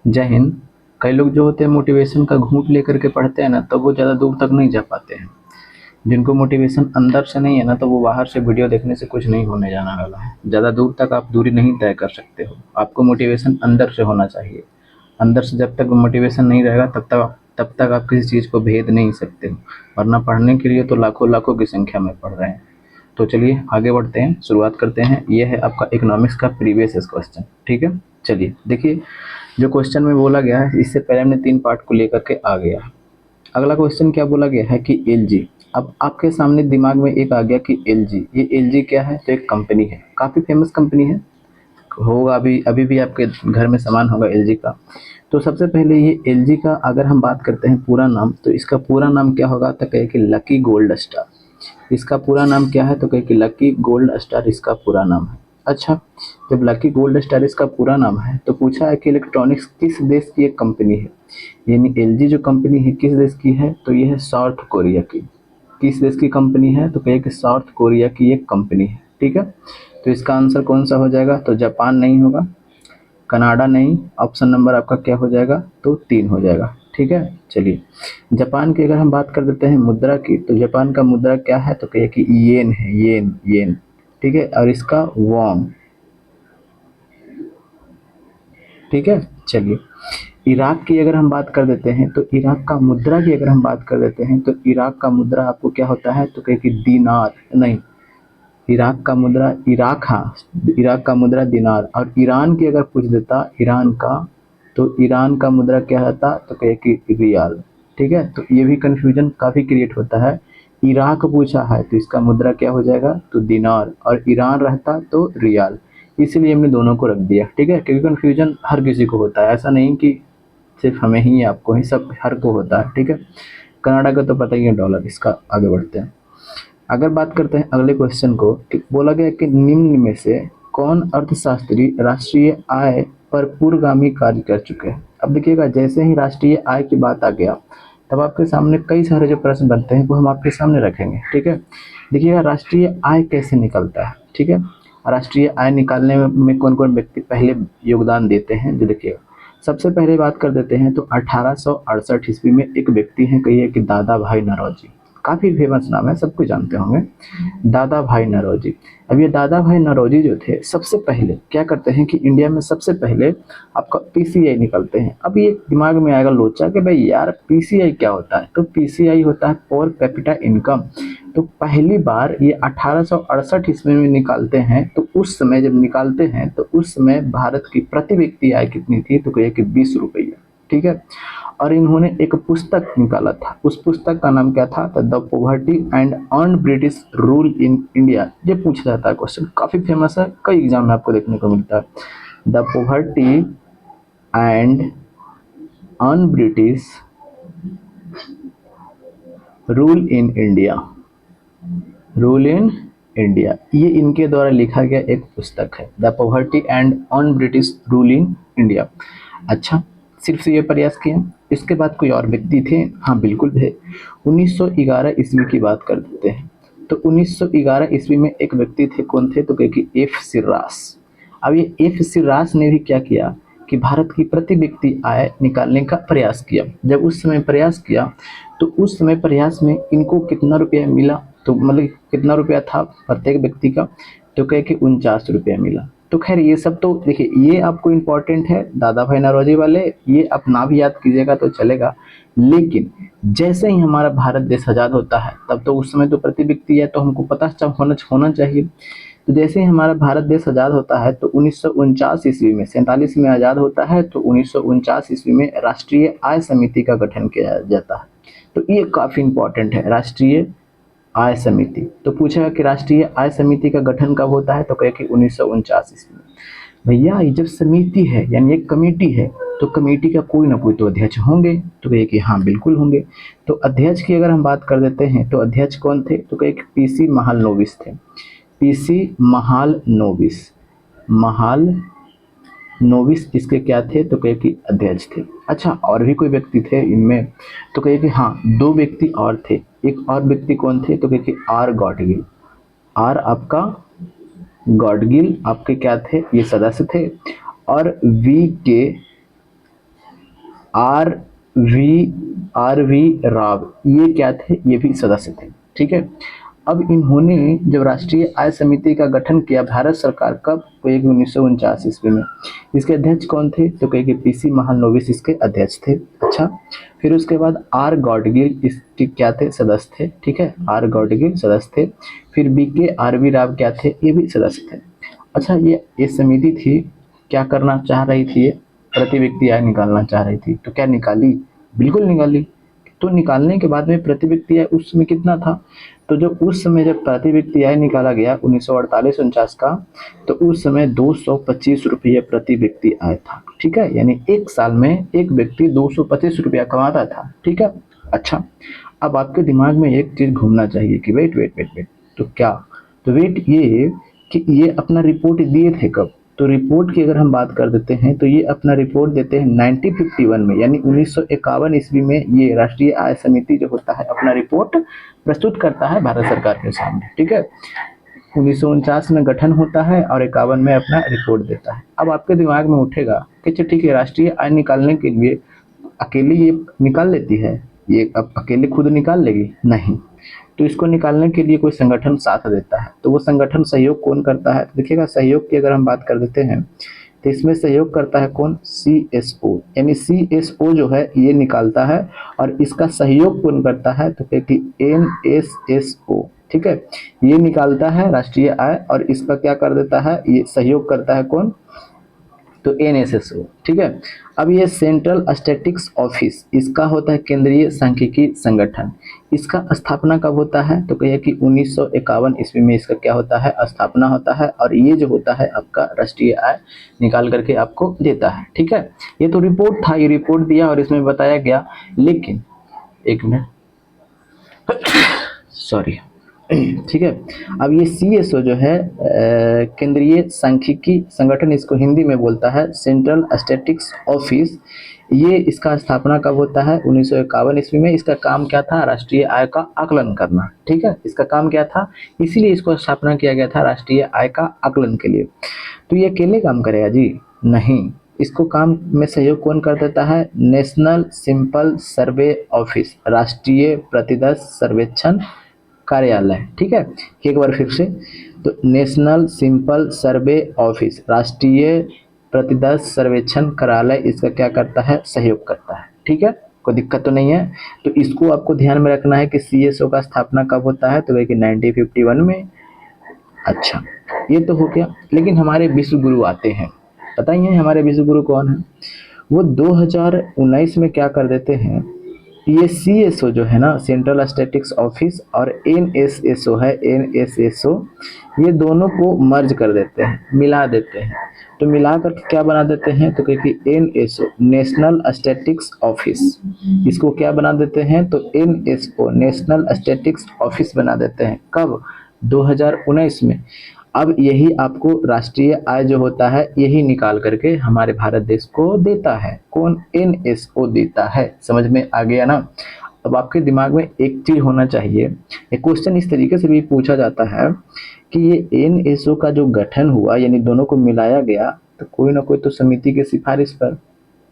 जय हिंद। कई लोग जो होते हैं मोटिवेशन का घूंट लेकर के पढ़ते हैं ना, तो वो ज़्यादा दूर तक नहीं जा पाते हैं। जिनको मोटिवेशन अंदर से नहीं है ना, तो वो बाहर से वीडियो देखने से कुछ नहीं होने जाने वाला है। ज़्यादा दूर तक आप दूरी नहीं तय कर सकते हो। आपको मोटिवेशन अंदर से होना चाहिए। अंदर से जब तक मोटिवेशन नहीं रहेगा तब तक आप किसी चीज़ को भेद नहीं सकते हो। वरना पढ़ने के लिए तो लाखों लाखों की संख्या में पढ़ रहे हैं। तो चलिए आगे बढ़ते हैं, शुरुआत करते हैं। ये है आपका इकोनॉमिक्स का प्रीवियस क्वेश्चन। ठीक है, चलिए देखिए। जो क्वेश्चन में बोला गया है, इससे पहले हमने 3 पार्ट को लेकर के आ गया। अगला क्वेश्चन क्या बोला गया है कि एलजी। अब आपके सामने दिमाग में एक आ गया कि एलजी, ये एलजी क्या है? तो एक कंपनी है, काफ़ी फेमस कंपनी है। होगा अभी अभी भी आपके घर में सामान होगा एलजी का। तो सबसे पहले ये एलजी का अगर हम बात करते हैं पूरा नाम, तो इसका पूरा नाम क्या होगा? तो कहे कि लकी गोल्ड स्टार। इसका पूरा नाम क्या है? तो कहे कि लकी गोल्ड स्टार इसका पूरा नाम है। अच्छा, जब लकी गोल्ड स्टार इसका पूरा नाम है, तो पूछा है कि इलेक्ट्रॉनिक्स किस देश की एक कंपनी है। यानी एलजी जो कंपनी है किस देश की है? तो ये है साउथ कोरिया की। किस देश की कंपनी है? तो कहे कि साउथ कोरिया की एक कंपनी है। ठीक है, तो इसका आंसर कौन सा हो जाएगा? तो जापान नहीं होगा, कनाडा नहीं। ऑप्शन नंबर आपका क्या हो जाएगा? तो 3 हो जाएगा। ठीक है, चलिए। जापान की अगर हम बात कर देते हैं मुद्रा की, तो जापान का मुद्रा क्या है? तो कहिए कि येन है, येन येन। ठीक है, और इसका वॉन। ठीक है, चलिए। इराक की अगर हम बात कर देते हैं, तो इराक का मुद्रा की अगर हम बात कर देते हैं, तो इराक का मुद्रा आपको क्या होता है? तो कहिए कि दीनार नहीं। इराक का मुद्रा, इराक, हाँ, इराक का मुद्रा दिनार। और ईरान की अगर पूछ देता, ईरान का, तो ईरान का मुद्रा क्या होता? तो कहे कि रियाल। ठीक है, तो ये भी कन्फ्यूजन काफ़ी क्रिएट होता है। इराक पूछा है तो इसका मुद्रा क्या हो जाएगा? तो दिनार। और ईरान रहता तो रियाल। इसीलिए हमने दोनों को रख दिया। ठीक है, क्योंकि कन्फ्यूजन हर किसी को होता है, ऐसा नहीं कि सिर्फ हमें ही या आपको ही, सब हर को होता है। ठीक है, कनाडा का तो पता ही है डॉलर। इसका आगे बढ़ते हैं। अगर बात करते हैं अगले क्वेश्चन को, कि बोला गया कि निम्न में से कौन अर्थशास्त्री राष्ट्रीय आय पर पूर्वगामी कार्य कर चुके हैं। अब देखिएगा, जैसे ही राष्ट्रीय आय की बात आ गया, तब आपके सामने कई सारे जो प्रश्न बनते हैं वो हम आपके सामने रखेंगे। ठीक है, देखिएगा राष्ट्रीय आय कैसे निकलता है। ठीक है, राष्ट्रीय आय निकालने में कौन कौन व्यक्ति पहले योगदान देते हैं, जो देखिएगा। सबसे पहले बात कर देते हैं, तो 1868 ईस्वी में एक व्यक्ति हैं, कहिए कि दादा भाई नौरोजी। काफ़ी फेमस नाम है, सब कुछ जानते होंगे, दादा भाई नौरोजी। अब ये दादा भाई नौरोजी जो थे, सबसे पहले क्या करते हैं कि इंडिया में सबसे पहले आपका पीसीआई निकलते हैं। अब ये दिमाग में आएगा लोचा कि भाई यार पीसीआई क्या होता है? तो पीसीआई होता है पर कैपिटा इनकम। तो पहली बार ये 1868 ईस्वी में निकालते हैं। तो उस समय जब निकालते हैं, तो उस समय भारत की प्रति व्यक्ति आय कितनी थी? तो कहिए कि 20 रुपया। ठीक है, और इन्होंने एक पुस्तक निकाला था। उस पुस्तक का नाम क्या था? The poverty and earn British rule in India. ये पूछा जाता है क्वेश्चन, काफ़ी फेमस है, कई एग्जाम में आपको देखने को मिलता है। The poverty and earn British rule in India, rule in India, ये इनके द्वारा लिखा गया एक पुस्तक है, the poverty and un British rule in India. अच्छा, सिर्फ ये प्रयास किया, इसके बाद कोई और व्यक्ति थे? हाँ बिल्कुल थे। 1911 ईस्वी की बात कर देते हैं। तो 1911 ईस्वी में एक व्यक्ति थे, कौन थे? तो कहे कि एफ सिर्रास। अब ये एफ सिर्रास ने भी क्या किया कि भारत की प्रति व्यक्ति आय निकालने का प्रयास किया। जब उस समय प्रयास किया, तो उस समय प्रयास में इनको कितना रुपया मिला? तो मतलब कितना रुपया था प्रत्येक व्यक्ति का? तो कहे कि 49 रुपया मिला। तो खैर ये सब तो देखिए, ये आपको इम्पोर्टेंट है दादा भाई नौरोजी वाले, ये आप ना भी याद कीजिएगा तो चलेगा। लेकिन जैसे ही हमारा भारत देश आज़ाद होता है, तब तो उस समय तो प्रति व्यक्ति है, तो हमको पता होना चाहिए। तो जैसे ही हमारा भारत देश आज़ाद होता है, तो 1949 ईस्वी में, 47 में आज़ाद होता है, तो 1949 ईस्वी में राष्ट्रीय आय समिति का गठन किया जाता है। तो ये काफ़ी इंपॉर्टेंट है, राष्ट्रीय आय समिति। तो पूछा कि राष्ट्रीय आय समिति का गठन कब होता है? तो कहे कि 1949 ईस्वी में। भैया ये जब समिति है यानी एक कमेटी है, तो कमेटी का कोई ना कोई तो अध्यक्ष होंगे। तो कहे कि हाँ बिल्कुल होंगे। तो अध्यक्ष की अगर हम बात कर देते हैं, तो अध्यक्ष कौन थे? तो कहे कि पीसी महालनोबिस थे। पीसी महालनोबिस, महालनोबिस इसके क्या थे? तो कहे कि अध्यक्ष थे। अच्छा, और भी कोई व्यक्ति थे इनमें? तो कहे कि हाँ, 2 व्यक्ति और थे। एक और व्यक्ति कौन थे? तो कहे कि आर गॉडगिल। आर आपका गॉडगिल आपके क्या थे? ये सदस्य थे। और वी के आर वी राव, ये क्या थे, ये भी सदस्य थे। ठीक है, अब इन्होंने जब राष्ट्रीय आय समिति का गठन किया भारत सरकार कब, तो 1949 ईस्वी में। इसके अध्यक्ष कौन थे, तो कहे कि पीसी महालनोबिस इसके अध्यक्ष थे। अच्छा, फिर उसके बाद आर गॉडगिल इसके क्या थे, सदस्य थे। ठीक है, आर गॉडगिल सदस्य थे। फिर बीके आरवी राव क्या थे, ये भी सदस्य थे। अच्छा, ये समिति थी, क्या करना चाह रही थी, ये प्रति व्यक्ति आय निकालना चाह रही थी। तो क्या निकाली, बिल्कुल निकाली। तो निकालने के बाद में प्रति व्यक्ति आय उस समय कितना था, तो जो उस समय जब प्रति व्यक्ति आय निकाला गया 1948-49 का, तो उस समय 225 रुपये प्रति व्यक्ति आय था। ठीक है, यानी एक साल में एक व्यक्ति 225 रुपया कमाता था। ठीक है। अच्छा, अब आपके दिमाग में एक चीज घूमना चाहिए कि वेट वेट वेट वेट, तो क्या, तो वेट ये कि ये अपना रिपोर्ट दिए थे कब, तो रिपोर्ट की अगर हम बात कर देते हैं तो ये अपना रिपोर्ट देते हैं 1951 में, यानी 1951 ईस्वी में ये राष्ट्रीय आय समिति जो होता है अपना रिपोर्ट प्रस्तुत करता है भारत सरकार के सामने। ठीक है, 1949 में गठन होता है और 51 में अपना रिपोर्ट देता है। अब आपके दिमाग में उठेगा कि अच्छा ठीक है, राष्ट्रीय आय निकालने के लिए अकेले ये निकाल लेती है, ये अब अकेले खुद निकाल लेगी, नहीं, तो इसको निकालने के लिए कोई संगठन साथ देता है। तो वो संगठन सहयोग कौन करता है, तो देखिएगा सहयोग की अगर हम बात कर देते हैं तो इसमें सहयोग करता है कौन, CSO, यानी CSO जो है ये निकालता है। और इसका सहयोग कौन करता है, तो कहती NSSO। ठीक है, ये निकालता है राष्ट्रीय आय और इसका क्या कर देता है, ये सहयोग करता है कौन, तो NSSO। ठीक है, अब ये सेंट्रल स्टैटिस्टिक्स ऑफिस, इसका होता है केंद्रीय सांख्यिकी संगठन। इसका स्थापना कब होता है, तो कहिए कि 1951 ईस्वी में इसका क्या होता है, स्थापना होता है। और ये जो होता है आपका राष्ट्रीय आय निकाल करके आपको देता है। ठीक है, ये तो रिपोर्ट था, ये रिपोर्ट दिया और इसमें बताया गया। लेकिन एक मिनट, सॉरी, ठीक है, अब ये CSO जो है केंद्रीय सांख्यिकी संगठन, इसको हिंदी में बोलता है सेंट्रल स्टैटिस्टिक्स ऑफिस। ये इसका स्थापना कब होता है, 1951 ईस्वी में। इसका काम क्या था, राष्ट्रीय आय का आकलन करना। ठीक है, इसका काम क्या था, इसीलिए इसको स्थापना किया गया था राष्ट्रीय आय का आकलन के लिए। तो ये अकेले काम करेगा जी, नहीं, इसको काम में सहयोग कौन कर देता है, नेशनल सिंपल सर्वे ऑफिस, राष्ट्रीय प्रतिदर्श सर्वेक्षण कार्यालय। ठीक है, एक बार फिर से, तो नेशनल सिंपल सर्वे ऑफिस, राष्ट्रीय प्रतिदर्श सर्वेक्षण कार्यालय, इसका क्या करता है, सहयोग करता है। ठीक है, कोई दिक्कत तो नहीं है। तो इसको आपको ध्यान में रखना है कि CSO का स्थापना कब होता है, तो देखिए 1951 में। अच्छा, ये तो हो गया। लेकिन हमारे विश्व गुरु आते हैं, पता ही है हमारे विश्व गुरु कौन है, वो 2019 में क्या कर देते हैं, ये CSO जो है ना, सेंट्रल स्टैटिस्टिक्स ऑफिस, और NSSO है, NSSO, ये दोनों को मर्ज कर देते हैं, मिला देते हैं। तो मिला कर क्या बना देते हैं, तो क्योंकि NSO नेशनल स्टैटिस्टिक्स ऑफिस, इसको क्या बना देते हैं, तो NSO नेशनल स्टैटिस्टिक्स ऑफिस बना देते हैं। कब, 2019 में। अब यही आपको राष्ट्रीय आय जो होता है यही निकाल करके हमारे भारत देश को देता है, कौन, NSO देता है। समझ में आ गया ना। अब आपके दिमाग में एक चीज होना चाहिए, एक क्वेश्चन इस तरीके से भी पूछा जाता है कि ये NSO का जो गठन हुआ, यानी दोनों को मिलाया गया, तो कोई ना कोई तो समिति की सिफारिश पर,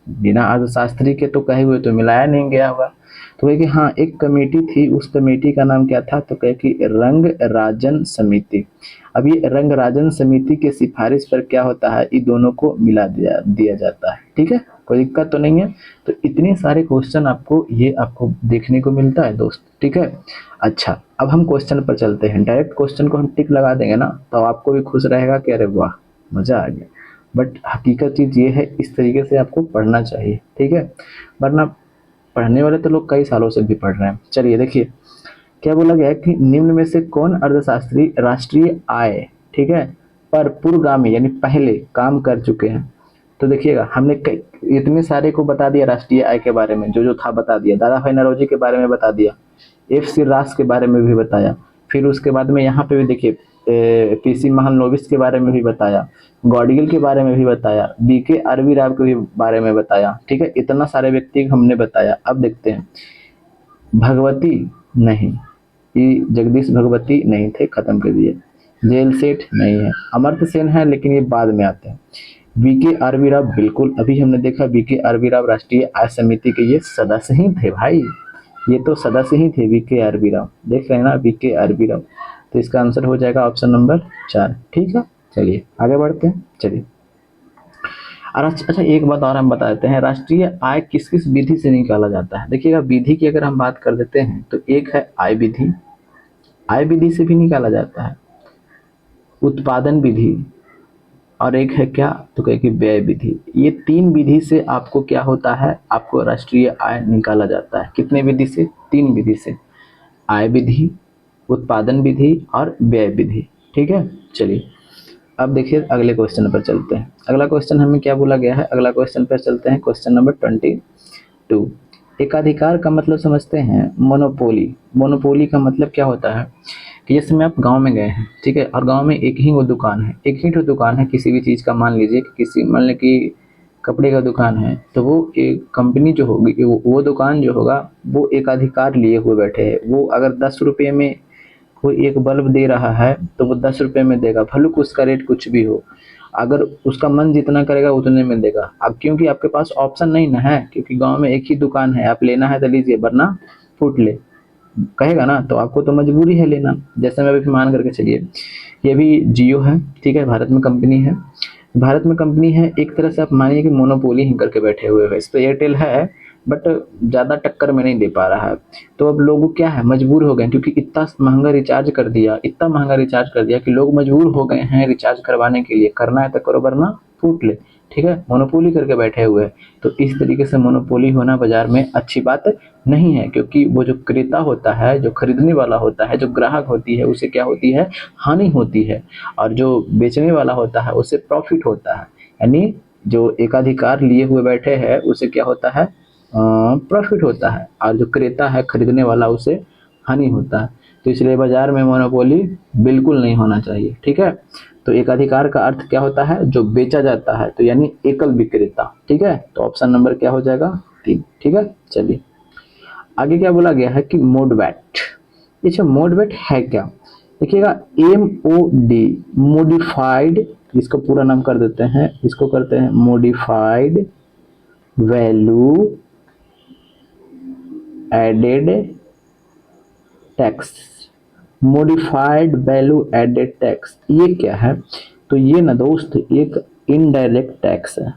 बिना अर्थशास्त्री के तो कहे हुए तो मिलाया नहीं गया होगा। तो कहे कि हाँ, एक कमेटी थी, उस कमेटी का नाम क्या था, तो कहे कि रंग राजन समिति। अब ये रंग राजन समिति के सिफारिश पर क्या होता है, इन दोनों को मिला दिया जाता है। ठीक है, कोई दिक्कत तो नहीं है। तो इतने सारे क्वेश्चन आपको देखने को मिलता है दोस्त। ठीक है, अच्छा, अब हम क्वेश्चन पर चलते हैं। डायरेक्ट क्वेश्चन को हम टिक लगा देंगे ना, तो आपको भी खुश रहेगा कि अरे वाह, मजा आ गया। बट हकीकत चीज़ ये है, इस तरीके से आपको पढ़ना चाहिए। ठीक है, वरना पढ़ने वाले तो लोग कई सालों से भी पढ़ रहे हैं। चलिए देखिए, क्या बोला गया है कि निम्न में से कौन अर्थशास्त्री राष्ट्रीय आय, ठीक है, पर पूर्वगामी यानी पहले काम कर चुके हैं। तो देखिएगा, हमने इतने सारे को बता दिया राष्ट्रीय आय के बारे में, जो जो था बता दिया। दादा भाई नौरोजी के बारे में बता दिया, FC रास के बारे में भी बताया। फिर उसके बाद में यहाँ पे भी देखिए PC महालनोबिस के बारे में भी बताया, गॉडगिल के बारे में भी बताया, BK आरवी राव के भी बारे में बताया। ठीक है, इतना सारे व्यक्ति हमने बताया। अब देखते हैं, भगवती नहीं, ये जगदीश भगवती नहीं थे, खत्म कर दिए। जेल सेठ नहीं है, अमर्त्य सेन है लेकिन ये बाद में आते हैं। वीके आरवी राव, बिल्कुल अभी हमने देखा वीके आरवी राव राष्ट्रीय आय समिति के ये सदस्य ही थे भाई, ये तो सदस्य ही थे वीके आरवी राव, देख रहे हैं ना वीके आरवी राव। तो इसका आंसर हो जाएगा ऑप्शन नंबर 4। ठीक है, चलिए आगे बढ़ते हैं। चलिए और अच्छा एक बात और हम बता देते हैं, राष्ट्रीय आय किस किस विधि से निकाला जाता है। देखिएगा विधि की अगर हम बात कर देते हैं तो एक है आय विधि, आय विधि से भी निकाला जाता है, उत्पादन विधि, और एक है क्या तो कहे कि व्यय विधि। ये 3 विधि से आपको क्या होता है, आपको राष्ट्रीय आय निकाला जाता है। कितने विधि से, 3 विधि से, आय विधि, उत्पादन विधि और व्यय विधि। ठीक है, चलिए अब देखिए अगले क्वेश्चन पर चलते हैं। अगला क्वेश्चन हमें क्या बोला गया है, अगला क्वेश्चन पर चलते हैं, क्वेश्चन नंबर 22। एकाधिकार का मतलब समझते हैं मोनोपोली। मोनोपोली का मतलब क्या होता है कि जैसे में आप गांव में गए हैं, ठीक है, और गांव में एक ही वो दुकान है, एक ही तो दुकान है किसी भी चीज़ का, मान लीजिए कि किसी मान लें कि कपड़े का दुकान है, तो वो एक कंपनी जो होगी, वो दुकान जो होगा वो एकाधिकार लिए हुए बैठे हैं। वो अगर 10 रुपये में कोई एक बल्ब दे रहा है तो वो 10 रुपये में देगा, भले उसका रेट कुछ भी हो, अगर उसका मन जितना करेगा उतने में देगा। अब क्योंकि आपके पास ऑप्शन नहीं ना है, क्योंकि गांव में एक ही दुकान है, आप लेना है तो लीजिए वरना फूट ले कहेगा ना, तो आपको तो मजबूरी है लेना। जैसे मैं अभी मान करके चलिए, ये भी जियो है, ठीक है, भारत में कंपनी है, भारत में कंपनी है, एक तरह से आप मानिए कि मोनोपोली ही करके बैठे हुए हैं। इस पर एयरटेल है बट ज़्यादा टक्कर में नहीं दे पा रहा है। तो अब लोग क्या है, मजबूर हो गए, क्योंकि इतना महंगा रिचार्ज कर दिया, इतना महंगा रिचार्ज कर दिया कि लोग मजबूर हो गए हैं रिचार्ज करवाने के लिए, करना है तो करो वरना फूट ले। ठीक है, मोनोपोली करके बैठे हुए हैं। तो इस तरीके से मोनोपोली होना बाजार में अच्छी बात नहीं है, क्योंकि वो जो क्रेता होता है, जो खरीदने वाला होता है, जो ग्राहक होती है, उसे क्या होती है, हानि होती है, और जो बेचने वाला होता है उसे प्रॉफिट होता है। यानी जो एकाधिकार लिए हुए बैठे हैं उसे क्या होता है, प्रॉफिट होता है, और जो क्रेता है खरीदने वाला उसे हानि होता है। तो इसलिए बाजार में मोनोपोली बिल्कुल नहीं होना चाहिए। ठीक है, तो एकाधिकार का अर्थ क्या होता है, जो बेचा जाता है, तो यानी एकल विक्रेता। ठीक है, तो ऑप्शन नंबर क्या हो जाएगा, 3। ठीक है, चलिए आगे क्या बोला गया है कि मोडवेट। अच्छा मोडवेट है क्या, देखिएगा MOD, मोडिफाइड, इसको पूरा नाम कर देते हैं, इसको करते हैं modified value added tax. Modified value added tax ये क्या है, तो ये ना दोस्त एक इनडायरेक्ट टैक्स है।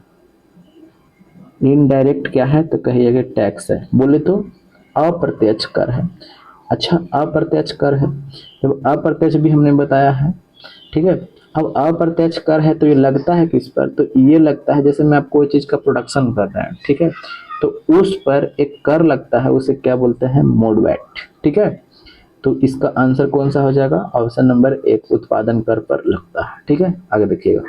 इनडायरेक्ट क्या है तो कहिएगा टैक्स है, बोले तो अप्रत्यक्ष कर है। अच्छा अप्रत्यक्ष कर है, जब अप्रत्यक्ष भी हमने बताया है। ठीक है, अब अप्रत्यक्ष कर है तो ये लगता है किस पर, तो ये लगता है जैसे मैं आप कोई चीज का प्रोडक्शन कर रहे हैं, ठीक है, तो उस पर एक कर लगता है, उसे क्या बोलते हैं, मोडवैट। ठीक है, तो इसका आंसर कौन सा हो जाएगा, ऑप्शन नंबर 1 उत्पादन कर पर लगता है। ठीक है, आगे देखिएगा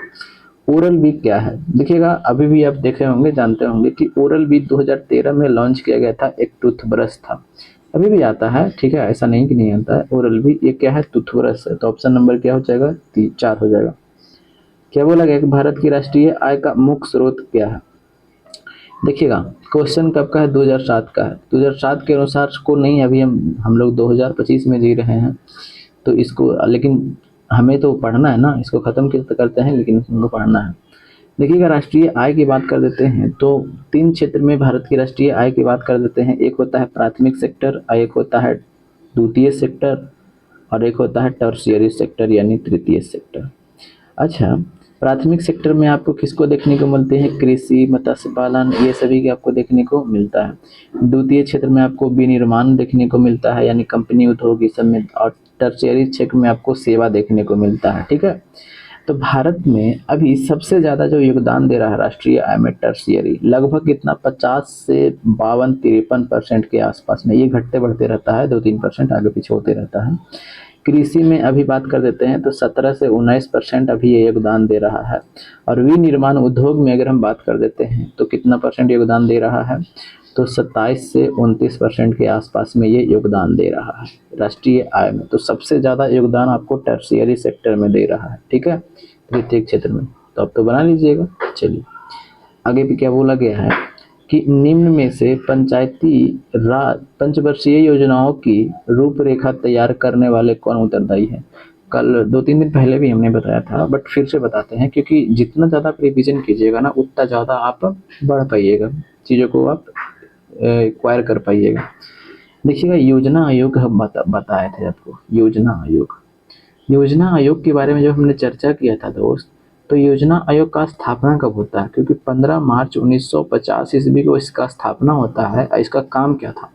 ओरल बी क्या है। देखिएगा अभी भी आप देखे होंगे, जानते होंगे कि ओरल बी 2013 में लॉन्च किया गया था, एक टूथब्रश था, अभी भी आता है। ठीक है, ऐसा नहीं कि नहीं आता है, ओरल बी ये क्या है, टूथब्रश है। तो ऑप्शन नंबर क्या हो जाएगा, 4 हो जाएगा। क्या बोला गया कि भारत की राष्ट्रीय आय का मुख्य स्रोत क्या है। देखिएगा क्वेश्चन कब का है, 2007 का है, 2007 के अनुसार को नहीं, अभी हम लोग 2025 में जी रहे हैं, तो इसको लेकिन हमें तो पढ़ना है ना, इसको ख़त्म करते हैं लेकिन हमको पढ़ना है। देखिएगा राष्ट्रीय आय की बात कर देते हैं तो 3 क्षेत्र में भारत की राष्ट्रीय आय की बात कर देते हैं। एक होता है प्राथमिक सेक्टर, एक होता है द्वितीय सेक्टर, और एक होता है टर्शियरी सेक्टर यानी तृतीय सेक्टर। अच्छा प्राथमिक सेक्टर में आपको किसको देखने को मिलते हैं, कृषि, मत्स्य पालन, ये सभी के आपको देखने को मिलता है। द्वितीय क्षेत्र में आपको विनिर्माण देखने को मिलता है, यानी कंपनी, उद्योग, इस सब में, और टर्शियरी क्षेत्र में आपको सेवा देखने को मिलता है। ठीक है, तो भारत में अभी सबसे ज़्यादा जो योगदान दे रहा है राष्ट्रीय आय में टर्शियरी, लगभग कितना 50 से 52-53% के आसपास में, ये घटते बढ़ते रहता है, 2-3% आगे पीछे होते रहता है। कृषि में अभी बात कर देते हैं तो 17 से 19% अभी ये योगदान दे रहा है। और विनिर्माण उद्योग में अगर हम बात कर देते हैं तो कितना परसेंट योगदान दे रहा है, तो 27 से 29% के आसपास में ये योगदान दे रहा है राष्ट्रीय आय में। तो सबसे ज़्यादा योगदान आपको टर्शियरी सेक्टर में दे रहा है। ठीक है, तृतीय क्षेत्र में, तो अब तो बना लीजिएगा। चलिए आगे भी क्या बोला गया है कि निम्न में से पंचायती राज पंचवर्षीय योजनाओं की रूपरेखा तैयार करने वाले कौन उत्तरदायी है। कल 2-3 दिन पहले भी हमने बताया था, बट फिर से बताते हैं, क्योंकि जितना ज़्यादा आप रिविज़न कीजिएगा ना उतना ज़्यादा आप बढ़ पाइएगा, चीज़ों को आप एक्वायर कर पाइएगा। देखिएगा, योजना आयोग हम बताए थे आपको। योजना आयोग के बारे में जब हमने चर्चा किया था दोस्त, तो योजना आयोग का स्थापना कब होता है, क्योंकि 15 मार्च 1950 ईस्वी को इसका स्थापना होता है। इसका काम क्या था?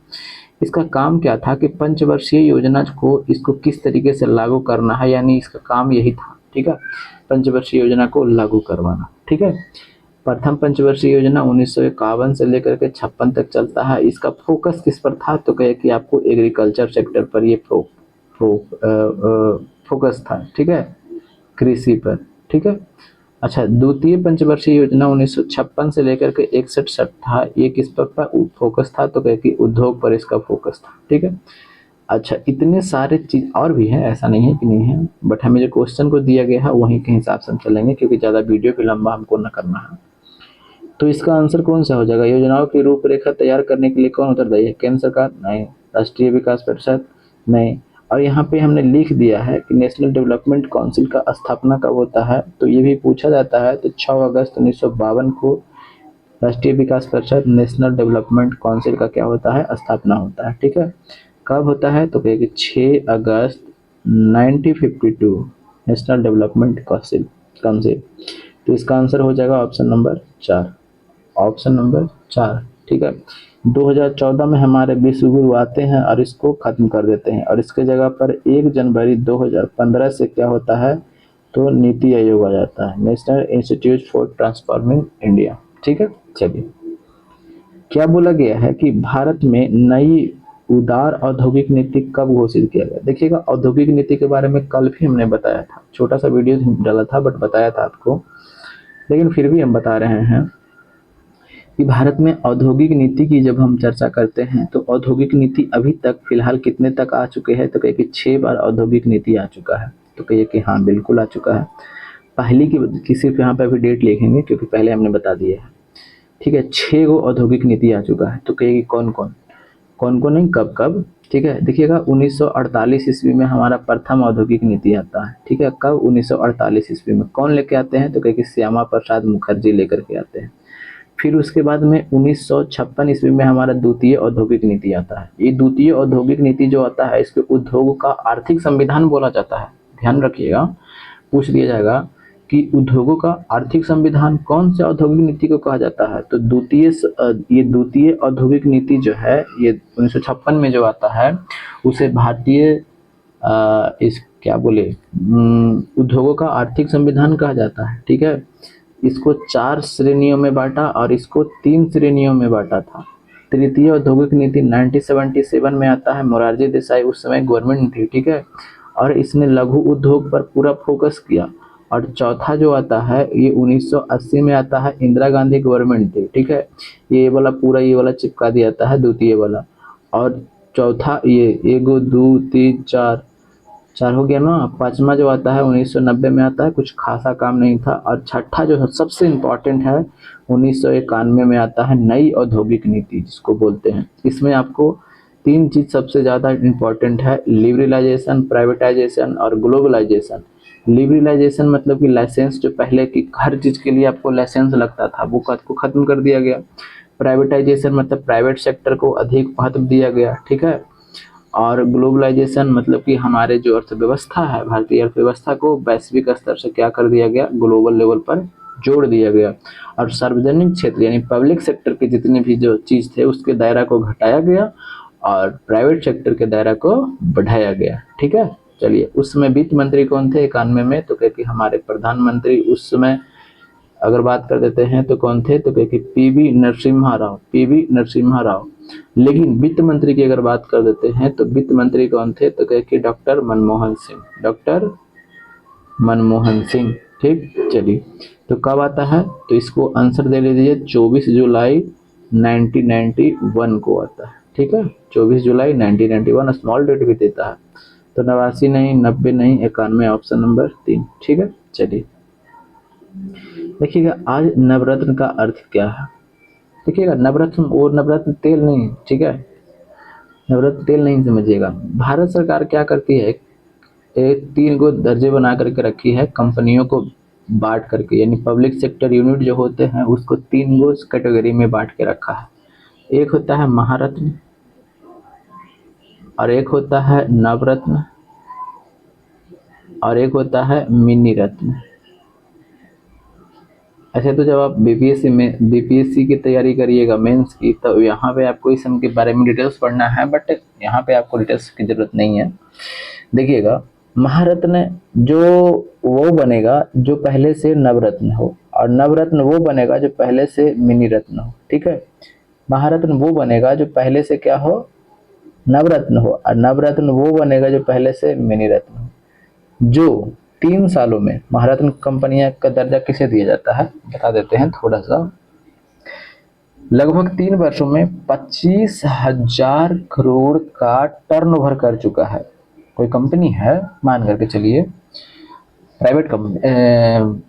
इसका काम क्या था कि पंचवर्षीय योजना को इसको किस तरीके से लागू करना है, यानी इसका काम यही था। ठीक है, पंचवर्षीय योजना को लागू करवाना। ठीक है, प्रथम पंचवर्षीय योजना 1951 से लेकर के 56 तक चलता है। इसका फोकस किस पर था, तो कहे कि आपको एग्रीकल्चर सेक्टर पर ये फोकस था। ठीक है, कृषि पर। ठीक है, अच्छा, द्वितीय पंचवर्षीय योजना 1956 से लेकर के 61 था। ये किस पर फोकस था, तो कहे कि उद्योग पर इसका फोकस था। ठीक है, अच्छा, इतने सारे चीज और भी हैं, ऐसा नहीं है कि नहीं है, बट हमें जो क्वेश्चन को दिया गया है वहीं के हिसाब से हम चलेंगे, क्योंकि ज़्यादा वीडियो भी लंबा हमको न करना है। तो इसका आंसर कौन सा हो जाएगा? योजनाओं की रूपरेखा तैयार करने के लिए कौन उत्तरदायी है? केंद्र सरकार? नहीं। राष्ट्रीय विकास परिषद? नहीं। और यहाँ पे हमने लिख दिया है कि नेशनल डेवलपमेंट काउंसिल का स्थापना कब होता है, तो ये भी पूछा जाता है। तो 6 अगस्त 1952 को राष्ट्रीय विकास परिषद, नेशनल डेवलपमेंट काउंसिल का क्या होता है? स्थापना होता है। ठीक है, कब होता है, तो कहेगी 6 अगस्त 1952 नेशनल डेवलपमेंट काउंसिल। तो इसका आंसर हो जाएगा ऑप्शन नंबर 4। Option number 4। ठीक है, 2014 में हमारे विश्व गुरु आते हैं और इसको खत्म कर देते हैं, और इसके जगह पर 1 जनवरी 2015 से क्या होता है, तो नीति आयोग आ जाता है, national institute for transforming India. ठीक है, चलिए, क्या बोला गया है कि भारत में नई उदार औद्योगिक नीति कब घोषित किया गया? देखिएगा, औद्योगिक नीति के बारे में कल भी हमने बताया था, छोटा सा वीडियो डाला था, बट बताया था आपको, लेकिन फिर भी हम बता रहे हैं कि भारत में औद्योगिक नीति की जब हम चर्चा करते हैं, तो औद्योगिक नीति अभी तक फिलहाल कितने तक आ चुके हैं, तो कहिए कि 6 बार औद्योगिक नीति आ चुका है। तो कहिए कि हाँ, बिल्कुल आ चुका है। पहली की सिर्फ यहाँ पे अभी डेट लिखेंगे, क्योंकि पहले हमने बता दिया है। ठीक है, 6 गो औद्योगिक नीति आ चुका है। तो कहिए कि कौन कौन, कौन कौन नहीं, कब कब। ठीक है, देखिएगा, 1948 ईस्वी में हमारा प्रथम औद्योगिक नीति आता है। ठीक है, कब? 1948 ईस्वी में। कौन लेके आते हैं, तो कहिए कि श्यामा प्रसाद मुखर्जी लेकर के आते हैं। फिर उसके बाद में 1956 ईस्वी में हमारा द्वितीय औद्योगिक नीति आता है। ये द्वितीय औद्योगिक नीति जो आता है, इसके उद्योग का आर्थिक संविधान बोला जाता है। ध्यान रखिएगा, पूछ दिया जाएगा कि उद्योगों का आर्थिक संविधान कौन से औद्योगिक नीति को कहा जाता है, तो ये द्वितीय औद्योगिक नीति जो है, ये 1956 में जो आता है, उसे भारतीय इस क्या बोले उद्योगों का आर्थिक संविधान कहा जाता है। ठीक है, इसको 4 श्रेणियों में बांटा और इसको 3 श्रेणियों में बांटा था। तृतीय औद्योगिक नीति 1977 में आता है, मोरारजी देसाई उस समय गवर्नमेंट थी। ठीक है, और इसने लघु उद्योग पर पूरा फोकस किया। और चौथा जो आता है, ये 1980 में आता है, इंदिरा गांधी गवर्नमेंट थी। ठीक है, ये वाला पूरा ये वाला चिपका दिया जाता है, द्वितीय वाला। और चौथा ये 1 2 3 4 4 हो गया ना। पांचवा जो आता है 1990 में आता है, कुछ खासा काम नहीं था। और छठा जो सबसे इम्पोर्टेंट है, 1991 में आता है, नई औद्योगिक नीति जिसको बोलते हैं। इसमें आपको 3 चीज सबसे ज्यादा इम्पोर्टेंट है, लिबरलाइजेशन, प्राइवेटाइजेशन और ग्लोबलाइजेशन। लिबरलाइजेशन मतलब कि लाइसेंस, जो पहले की हर चीज के लिए आपको लाइसेंस लगता था, वो को खत्म कर दिया गया। प्राइवेटाइजेशन मतलब प्राइवेट सेक्टर को अधिक महत्व दिया गया। ठीक है, और ग्लोबलाइजेशन मतलब कि हमारे जो अर्थव्यवस्था है, भारतीय अर्थव्यवस्था को वैश्विक स्तर से क्या कर दिया गया, ग्लोबल लेवल पर जोड़ दिया गया। और सार्वजनिक क्षेत्र यानी पब्लिक सेक्टर के जितने भी जो चीज थे, उसके दायरा को घटाया गया और प्राइवेट सेक्टर के दायरा को बढ़ाया गया। ठीक है, चलिए, उस समय वित्त मंत्री कौन थे 91 में, तो कहते हमारे प्रधानमंत्री उस समय अगर बात कर देते हैं तो कौन थे, तो कहते पीवी नरसिम्हा राव। लेकिन वित्त मंत्री की अगर बात कर देते हैं तो वित्त मंत्री कौन थे, तो कहते डॉक्टर मनमोहन सिंह। ठीक, चलिए, तो कब आता है, तो इसको आंसर दे लीजिए, 24 जुलाई 1991 को आता है। ठीक है, 24 जुलाई 1991 स्मॉल डेट भी देता है। तो 89 नहीं, 90 नहीं, 91, ऑप्शन नंबर 3। ठीक है, चलिए, देखिएगा, आज नवरत्न का अर्थ क्या है। देखिएगा, नवरत्न और नवरत्न तेल नहीं है। ठीक है, नवरत्न तेल नहीं समझिएगा। भारत सरकार क्या करती है, एक 3 गो दर्जे बना करके रखी है कंपनियों को बांट करके, यानी पब्लिक सेक्टर यूनिट जो होते हैं उसको 3 गो कैटेगरी में बांट के रखा है। एक होता है महारत्न, और एक होता है नवरत्न, और एक होता है मिनी रत्न। ऐसे तो जब आप बीपीएससी की तैयारी करिएगा मेंस की, तो यहाँ पे आपको इस सब के बारे में डिटेल्स पढ़ना है, बट यहाँ पे आपको डिटेल्स की जरूरत नहीं है। देखिएगा, महारत्न जो वो बनेगा जो पहले से नवरत्न हो, और नवरत्न वो बनेगा जो पहले से मिनी रत्न हो। ठीक है, महारत्न वो बनेगा जो पहले से क्या हो, नवरत्न हो, और नवरत्न वो बनेगा जो पहले से मिनी रत्न हो। जो 3 सालों में महारत्न कंपनियां का दर्जा किसे दिया जाता है बता देते हैं थोड़ा सा। लगभग 3 वर्षों में 25,000 करोड़ का टर्नओवर कर चुका है। कोई कंपनी है, मान करके चलिए private company,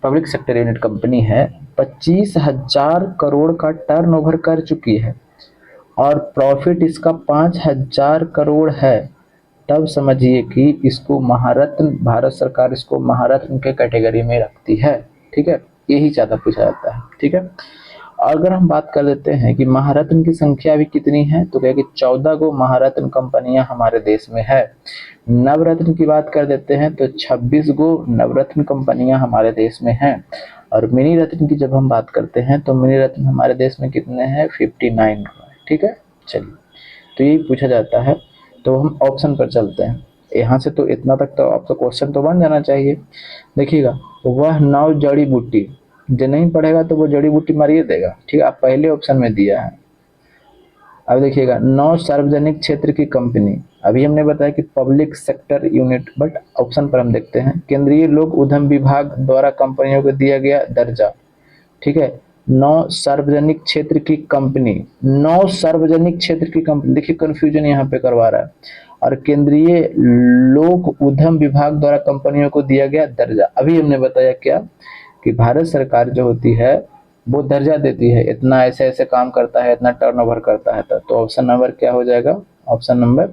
public sector unit company है, 25,000 करोड़ का टर्नओवर कर चुकी है और प्रॉफिट इसका 5,000 करोड़ है, तब समझिए कि इसको महारत्न, भारत सरकार इसको महारत्न के कैटेगरी में रखती है। ठीक है, यही ज़्यादा पूछा जाता है। ठीक है, अगर हम बात कर लेते हैं कि महारत्न की संख्या अभी कितनी है, तो क्या कि 14 गो महारत्न कंपनियां हमारे देश में है। नवरत्न की बात कर देते हैं तो 26 गो नवरत्न कंपनियां हमारे देश में हैं। और मिनी रत्न की जब हम बात करते हैं तो मिनी रत्न हमारे देश में कितने हैं, 59 गो। ठीक है, चलिए, तो यही पूछा जाता है। तो हम ऑप्शन पर चलते हैं। यहाँ से तो इतना तक तो आपका क्वेश्चन तो बन जाना चाहिए। देखिएगा, वह 9 जड़ी बूटी, जो नहीं पढ़ेगा तो वो जड़ी बूटी मारिए देगा। ठीक है, आप पहले ऑप्शन में दिया है। अब देखिएगा, 9 सार्वजनिक क्षेत्र की कंपनी, अभी हमने बताया कि public sector unit, but option पर हम देखते हैं केंद्रीय लोक उद्यम विभाग द्वारा कंपनियों को दिया गया दर्जा। ठीक है, 9 सार्वजनिक क्षेत्र की कंपनी, 9 सार्वजनिक क्षेत्र की कंपनी, देखिए कंफ्यूजन यहाँ पे करवा रहा है। और केंद्रीय लोक उद्यम विभाग द्वारा कंपनियों को दिया गया दर्जा, अभी हमने बताया क्या कि भारत सरकार जो होती है वो दर्जा देती है, इतना ऐसे ऐसे काम करता है, इतना टर्नओवर करता है। तो ऑप्शन नंबर क्या हो जाएगा, ऑप्शन नंबर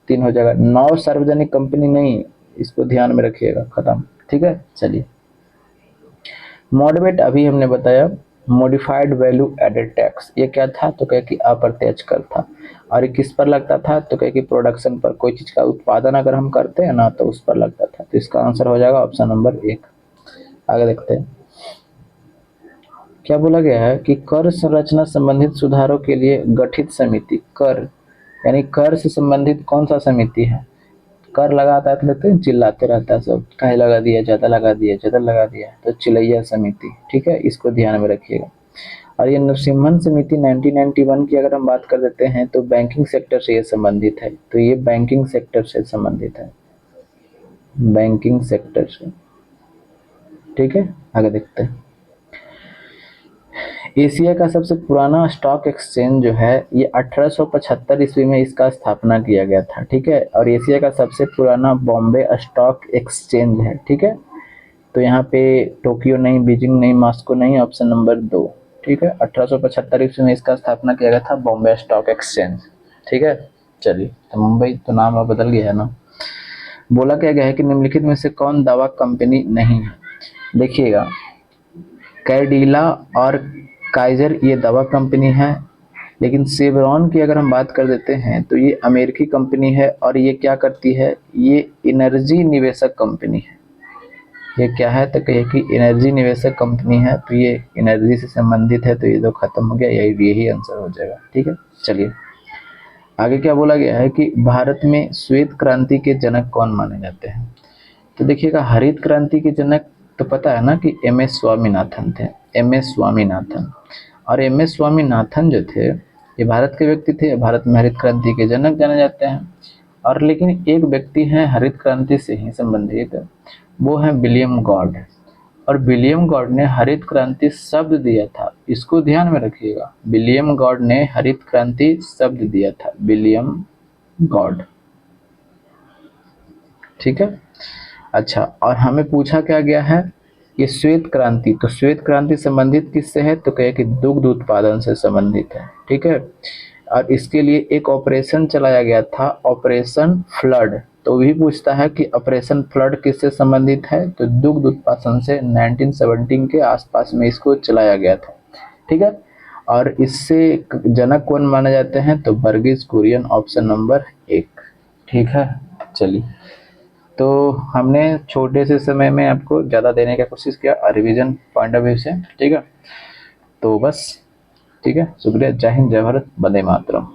3 हो जाएगा। 9 सार्वजनिक कंपनी नहीं, इसको ध्यान में रखिएगा, खत्म। ठीक है, चलिए, मॉडरेट अभी हमने बताया, मॉडिफाइड वैल्यू एडेड टैक्स, ये क्या था, तो क्या कि अप्रत्यक्ष कर था। और ये किस पर लगता था, तो क्या कि प्रोडक्शन पर, कोई चीज का उत्पादन अगर हम करते हैं ना तो उस पर लगता था। तो इसका आंसर हो जाएगा ऑप्शन नंबर 1। आगे देखते हैं क्या बोला गया है कि कर संरचना संबंधित सुधारों के लिए गठित समिति, कर यानी कर से संबंधित कौन सा समिति है। कर लगाता है तो देखते हैं चिल्लाते रहता है सब, काहे लगा दिया, ज्यादा लगा दिया, ज्यादा लगा दिया, तो चिलैया समिति। ठीक है, इसको ध्यान में रखिएगा। और ये नरसिम्हन समिति 1991 की अगर हम बात कर देते हैं तो बैंकिंग सेक्टर से ये संबंधित है। तो ये बैंकिंग सेक्टर से संबंधित है, बैंकिंग सेक्टर से। ठीक है, आगे देखते हैं। एशिया का सबसे पुराना स्टॉक एक्सचेंज जो है ये 1875 ईस्वी में इसका स्थापना किया गया था। ठीक है, और एशिया का सबसे पुराना बॉम्बे स्टॉक एक्सचेंज है। ठीक है, तो यहाँ पे टोक्यो नहीं, बीजिंग नहीं, मॉस्को नहीं, ऑप्शन नंबर 2। ठीक है, 1875 ईस्वी में इसका स्थापना किया गया था, बॉम्बे स्टॉक एक्सचेंज। ठीक है, चलिए, तो मुंबई तो नाम अब बदल गया है ना। बोला क्या गया है कि निम्नलिखित में से कौन दवा कंपनी नहीं है। देखिएगा, कैडिला और काइजर ये दवा कंपनी है, लेकिन सेवरॉन की अगर हम बात कर देते हैं तो ये अमेरिकी कंपनी है। और ये क्या करती है, ये एनर्जी निवेशक कंपनी है। ये क्या है, तो कहिए कि एनर्जी निवेशक कंपनी है, तो ये एनर्जी से संबंधित है। तो ये तो खत्म हो गया, यही आंसर हो जाएगा। ठीक है, चलिए, आगे क्या बोला गया है कि भारत में श्वेत क्रांति के जनक कौन माने जाते हैं। तो देखिएगा, हरित क्रांति के जनक तो पता है ना कि एम.एस. स्वामीनाथन थे, एम.एस. स्वामीनाथन। और एम.एस. स्वामीनाथन जो थे ये भारत के व्यक्ति थे, भारत में हरित क्रांति के जनक जाने जाते हैं। और लेकिन एक व्यक्ति हैं हरित क्रांति से ही संबंधित, वो है विलियम गॉड। और विलियम गॉड ने हरित क्रांति शब्द दिया था, इसको ध्यान में रखिएगा। विलियम गॉड ने हरित क्रांति शब्द दिया था, विलियम गॉड। ठीक है, अच्छा, और हमें पूछा क्या गया है, ये श्वेत क्रांति, तो श्वेत क्रांति संबंधित किससे है, तो कहे कि दुग्ध उत्पादन से संबंधित है। ठीक है, और इसके लिए एक ऑपरेशन चलाया गया था, ऑपरेशन फ्लड। तो भी पूछता है कि ऑपरेशन फ्लड किससे संबंधित है, तो दुग्ध उत्पादन से 1917 के आसपास में इसको चलाया गया था। ठीक है, और इससे जनक कौन माने जाते हैं, तो वर्गीज कुरियन, ऑप्शन नंबर 1। ठीक है, चलिए, तो हमने छोटे से समय में आपको ज़्यादा देने का कोशिश किया रिवीजन पॉइंट ऑफ व्यू से। ठीक है, तो बस, ठीक है, शुक्रिया, जय हिंद, जय भारत, वंदे मातरम।